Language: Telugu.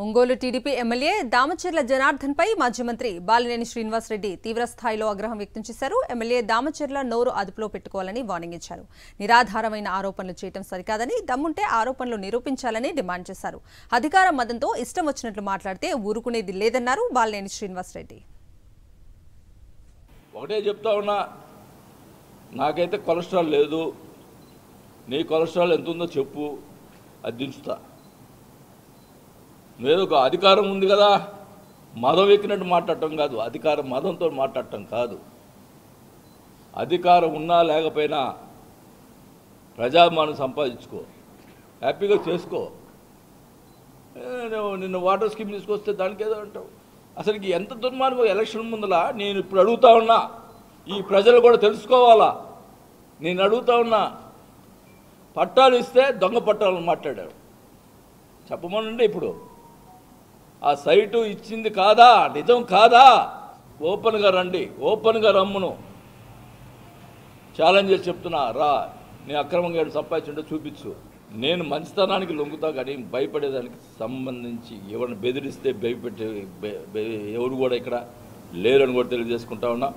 ఒంగోలు టీడీపీ ఎమ్మెల్యే దామచర్ల జనార్దన్ పై మాజీ మంత్రి బాలినేని శ్రీనివాస్ రెడ్డి తీవ్ర స్థాయిలో ఆగ్రహం వ్యక్తం చేశారు. ఎమ్మెల్యే దామచర్ల నోరు అదుపులో పెట్టుకోవాలని వార్నింగ్ ఇచ్చారు. నిరాధారమైన ఆరోపణలు చేయడం సరికాదని, దమ్ముంటే ఆరోపణలు నిరూపించాలని డిమాండ్ చేశారు. అధికార మదంతో ఇష్టం వచ్చినట్లు మాట్లాడితే ఊరుకునేది లేదన్నారు బాలినేని శ్రీనివాస్ రెడ్డి. ఒకటే చెప్తా ఉన్నా, నాకైతే కొలెస్ట్రాల్ లేదు, నీ కొలెస్ట్రాల్ ఎంత ఉందో చెప్పు, అది దించుతా. లేదు ఒక అధికారం ఉంది కదా, మదం ఎక్కినట్టు మాట్లాడటం కాదు, అధికారం మదంతో మాట్లాడటం కాదు. అధికారం ఉన్నా లేకపోయినా ప్రజాభిమానం సంపాదించుకో, హ్యాపీగా చేసుకో. నిన్న వాటర్ స్కీమ్ తీసుకొస్తే దానికి ఏదో అంటావు. అసలుకి ఎంత దుర్మార్గం. ఎలక్షన్ ముందల నేను ఇప్పుడు అడుగుతా ఉన్నా, ఈ ప్రజలు కూడా తెలుసుకోవాలా. నేను అడుగుతా ఉన్నా, పట్టాలు ఇస్తే దొంగ పట్టాలని మాట్లాడారు. చెప్పమనండి. ఇప్పుడు ఆ సైటు ఇచ్చింది కాదా, నిజం కాదా, ఓపెన్గా రండి, ఓపెన్గా రమ్మును. ఛాలెంజ్ చేసి చెప్తున్నా, రా, నీ అక్రమంగా సంపాదించుంటే చూపించు. నేను మంచితనానికి లొంగుతా కానీ భయపడేదానికి సంబంధించి ఎవరిని బెదిరిస్తే భయపెట్టే ఎవరు కూడా ఇక్కడ లేరని కూడా తెలియజేసుకుంటా ఉన్నా.